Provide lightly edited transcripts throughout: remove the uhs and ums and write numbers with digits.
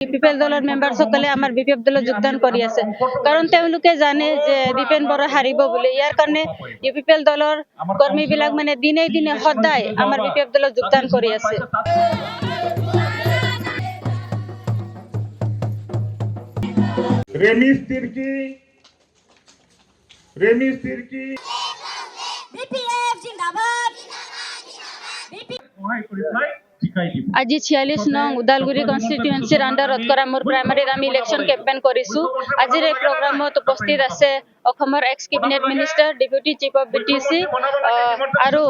BPL দলৰ মেম্বাৰসকলে আমাৰ BPF দলত যোগদান কৰি আছে কাৰণ তেওঁলোকে জানে যে দীপেন বৰা হাৰিব বুলি। ইয়াৰ কাৰণে ইউপিপিএল দলৰ কৰ্মীবিলাক মানে দিনে দিনে সদায় আমাৰ বিপিএফ দলত যোগদান কৰি আছে। रेमिस तिर्की बीपीएफ जिंदाबाद আজি 46 নং উদালগুৰি কনস্টিটুৱেন্সিৰ আণ্ডাৰত কৰা মোৰ প্ৰাইমাৰীত আমি ইলেকশ্যন কেম্পেইন কৰিছোঁ। আজিৰ এই প্ৰগ্ৰামত উপস্থিত আছে অসমৰ x cabinet minister, deputy chief of BTC আৰু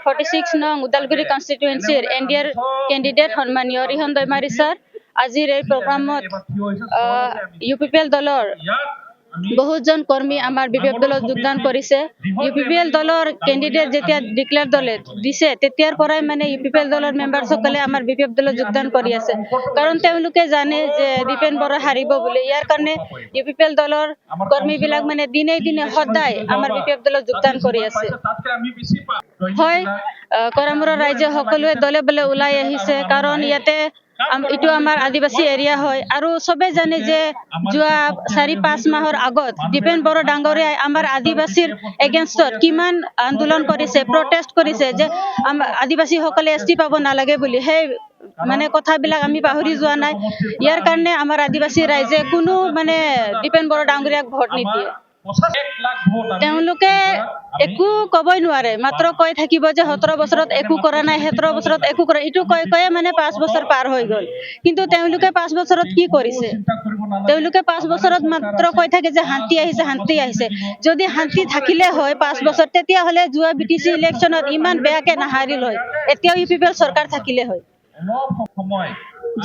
46 নং উদালগুৰি কনস্টিটুৱেন্সিৰ এনডিএৰ কেণ্ডিডেট সন্মানীয় ৰিহন দৈমাৰী ছাৰ। আজিৰ এই প্ৰগ্ৰামত ইউপিপিএল দলৰ বহুজন কৰ্মী আমাৰ বিপিএফ দলত যোগদান কৰিছে। ইউপিপিএল দলৰ কেণ্ডিডেট যেতিয়া ডিক্লেয়াৰ দলে দিছে তেতিয়াৰ পৰাই মানে ইউপিপিএল দলৰ মেম্বাৰসকলে আমাৰ বিপিএফ দলত যোগদান কৰি আছে কাৰণ তেওঁলোকে জানে যে দীপেন বৰা হাৰিব বুলি। ইয়াৰ কাৰণে ইউপিপিএল দলৰ কৰ্মীবিলাক মানে দিনে দিনে সদায় আমাৰ বিপিএফ দলত যোগদান কৰি আছে। হয়, কৰামূৰৰ ৰাইজে সকলোৱে দলে বলে ওলাই আহিছে কাৰণ ইয়াতে এইটো আমাৰ আদিবাসী এৰিয়া হয় আৰু চবে জানে যে যোৱা 4-5 মাহৰ আগত দীপেন বৰা ডাঙৰীয়াই আমাৰ আদিবাসীৰ এগেইনষ্টত কিমান আন্দোলন কৰিছে, প্ৰটেষ্ট কৰিছে যে আদিবাসীসকলে এছটি পাব নালাগে বুলি। সেই মানে কথাবিলাক আমি পাহৰি যোৱা নাই। ইয়াৰ কাৰণে আমাৰ আদিবাসী ৰাইজে কোনো মানে দীপেন বৰা ডাঙৰীয়াক ভোট নিদিয়ে। তেওঁলোকে একো ক'বই নোৱাৰে, মাত্ৰ কৈ থাকিব যে 17 বছৰত একো কৰা নাই, 17 বছৰত একো কৰা। এইটো কৈয়ে মানে 5 বছৰ পাৰ হৈ গ'ল, কিন্তু তেওঁলোকে 5 বছৰত কি কৰিছে? তেওঁলোকে 5 বছৰত মাত্ৰ কৈ থাকে যে শান্তি আহিছে, শান্তি আহিছে। যদি শান্তি থাকিলে হয় 5 বছৰ, তেতিয়াহ'লে যোৱা বিটিচি ইলেকশ্যনত ইমান বেয়াকে নাহাৰিল হয়, এতিয়াও ইউপিপিএল চৰকাৰ থাকিলে হয়।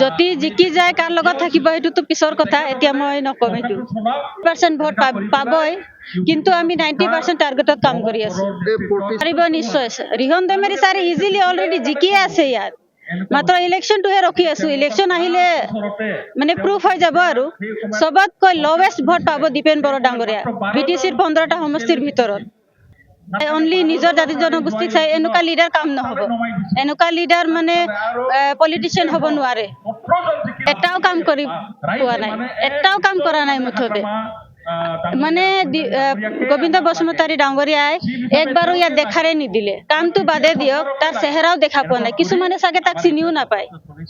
যদি জিকি যায় কাৰ লগত থাকিব সেইটোতো পিছৰ কথা, এতিয়া মই নকম। এইটো 100% ভোট পাবই, কিন্তু আমি 90% টাৰ্গেটত কাম কৰি আছো। পাৰিব নিশ্চয়। ৰিহন দৈমাৰী ছাৰে ইজিলি অলৰেডি জিকিয়ে আছে ইয়াত, মাত্ৰ ইলেকশ্যনটোহে ৰখি আছো। ইলেকশ্যন আহিলে মানে প্ৰুফ হৈ যাব আৰু চবতকৈ লৱেষ্ট ভোট পাব দীপেন বৰা ডাঙৰীয়া বিটিচিৰ 15টা সমষ্টিৰ ভিতৰত। অনলি নিজৰ জাতি জনগোষ্ঠীক চাই এনেকুৱা লিডাৰ কাম নহ'ব। এনেকুৱা লিডাৰ মানে পলিটিচিয়ান হ'ব নোৱাৰে। এটাও কাম কৰি পোৱা নাই, এটাও কাম কৰা নাই মুঠতে। মানে গোবিন্দ বসুমতাৰী ডাঙৰীয়াই একবাৰো ইয়াত দেখাৰে নিদিলে। কামটো বাদে দিয়ক, তাৰ চেহেৰাও দেখা পোৱা নাই। কিছুমানে চাগে তাক চিনিও নাপায়।